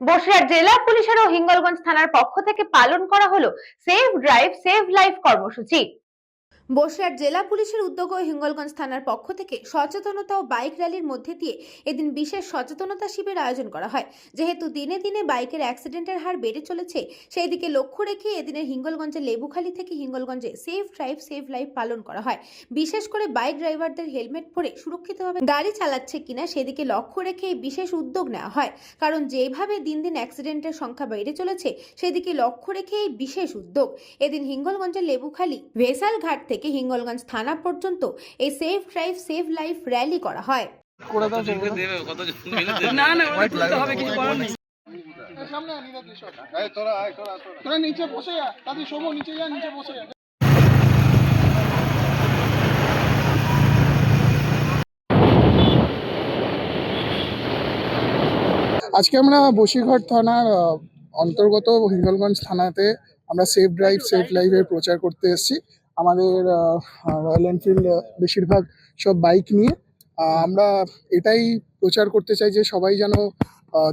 বসিরহাট জেলা পুলিশের ও হিঙ্গলগঞ্জ থানার পক্ষ থেকে পালন করা হলো সেভ ড্রাইভ সেভ লাইফ কর্মসূচি। বসিরহাট জেলা পুলিশের উদ্যোগ ও হিঙ্গলগঞ্জ থানার পক্ষ থেকে সচেতনতা ও বাইক র্যালির মধ্যে দিয়ে এদিন বিশেষ সচেতনতা শিবির আয়োজন করা হয়। যেহেতু দিনে দিনে বাইকের অ্যাক্সিডেন্টের হার বেড়ে চলেছে, সেই দিকে লক্ষ্য রেখে এদিনের হিঙ্গলগঞ্জের লেবুখালী থেকে হিঙ্গলগঞ্জে সেভ ড্রাইভ সেভ লাইফ পালন করা হয়। বিশেষ করে বাইক ড্রাইভারদের হেলমেট পরে সুরক্ষিতভাবে গাড়ি চালাচ্ছে কিনা সেদিকে লক্ষ্য রেখে এই বিশেষ উদ্যোগ নেওয়া হয়। কারণ যেভাবে দিন দিন অ্যাক্সিডেন্টের সংখ্যা বেড়ে চলেছে, সেদিকে লক্ষ্য রেখে এই বিশেষ উদ্যোগ। এদিন হিঙ্গলগঞ্জের লেবুখালী ভেসাল ঘাট থেকে হিঙ্গলগঞ্জ থানা পর্যন্ত এই save drive save life rally করা হয়। আজকে আমরা বসিরহাট থানার অন্তর্গত হিঙ্গলগঞ্জ থানাতে আমরা সেফ ড্রাইভ সেফ লাইফের প্রচার করতে এসেছি। আমাদের রয়্যাল এনফিল্ড বেশিরভাগ সব বাইক নিয়ে আমরা এটাই প্রচার করতে চাই যে সবাই যেন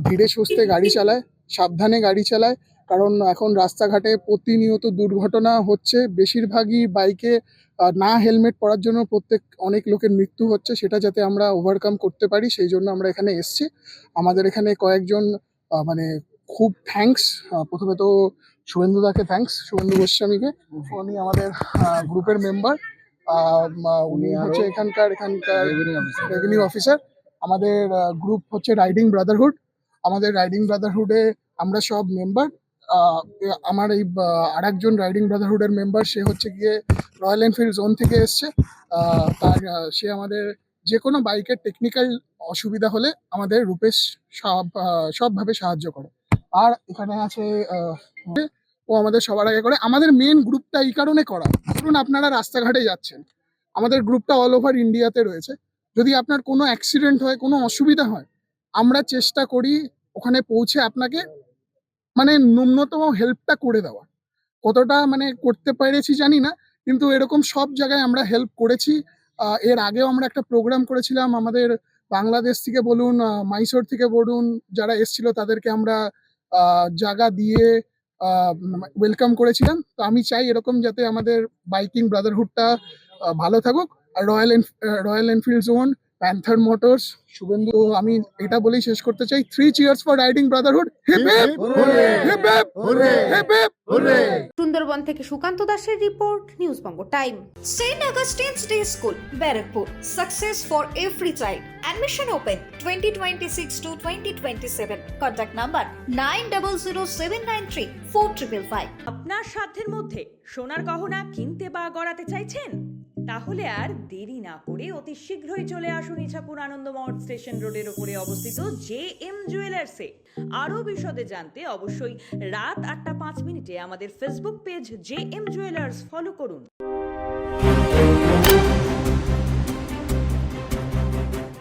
ধীরে সুস্থে গাড়ি চালায়, সাবধানে গাড়ি চালায়। কারণ এখন রাস্তাঘাটে প্রতিনিয়ত দুর্ঘটনা হচ্ছে, বেশিরভাগই বাইকে না হেলমেট পরার জন্য অনেক লোকের মৃত্যু হচ্ছে। সেটা যাতে আমরা ওভারকাম করতে পারি সেই জন্য আমরা এখানে এসেছি। আমাদের এখানে কয়েকজন মানে খুব থ্যাঙ্কস, প্রথমে তো শুভেন্দুদাকে থ্যাঙ্কস, শুভেন্দু গোস্বামীকে। উনি আমাদের গ্রুপের মেম্বার, উনি হচ্ছে এখানকার রেভিনিউ অফিসার। আমাদের গ্রুপ হচ্ছে রাইডিং ব্রাদারহুড। আমাদের রাইডিং ব্রাদারহুডে আমরা সব মেম্বার। আমার এই আরেকজন রাইডিং ব্রাদারহুডের মেম্বার, সে হচ্ছে গিয়ে রয়্যাল এনফিল্ড জোন থেকে এসছে। সে আমাদের যে কোনো বাইকের টেকনিক্যাল অসুবিধা হলে আমাদের রূপেশ সবভাবে সাহায্য করে। আর এখানে আছে ও আমাদের সবার আগে করে। আমাদের মেন গ্রুপটা এই কারণে করা, ধরুন আপনারা রাস্তাঘাটে যাচ্ছেন, আমাদের গ্রুপটা অল ওভার ইন্ডিয়াতে রয়েছে। যদি আপনার কোনো অ্যাক্সিডেন্ট হয়, কোনো অসুবিধা হয়, আমরা চেষ্টা করি ওখানে পৌঁছে আপনাকে মানে ন্যূনতম হেল্পটা করে দেওয়া। কতটা মানে করতে পেরেছি জানি না, কিন্তু এরকম সব জায়গায় আমরা হেল্প করেছি। এর আগেও আমরা একটা প্রোগ্রাম করেছিলাম, আমাদের বাংলাদেশ থেকে বলুন, মাইসোর থেকে বলুন, যারা এসেছিল তাদেরকে আমরা জায়গা দিয়ে ওয়েলকাম করেছিলাম। তো আমি চাই এরকম যাতে আমাদের বাইকিং ব্রাদারহুডটা ভালো থাকুক। আর Royal Enfield zone, Panther Motors, Suvendu, আমি এটা বলেই শেষ করতে চাই, 3 cheers for riding brotherhood. Hip hip hooray, hip hip hooray, hip hip hooray. Sundarban থেকে সুকান্ত দাসের report, news Banga Time. St. Augustine's Day School, Barrackpur. Success for every child. Admission open 2026 to 2027. Contact number 9007934555. আপনার সাধ্যের মধ্যে সোনার গহনা কিনতে বা গড়াতে চাইছেন? তাহলে আর দেরি না করে অতি শীঘ্রই চলে আসুন ইছাপুর আনন্দমঠ স্টেশন রোডের উপরে অবস্থিত JM জুয়েলার্সে। আরও বিশদে জানতে অবশ্যই রাত 8টা 5 মিনিটে আমাদের Facebook page JM jewellers follow করুন।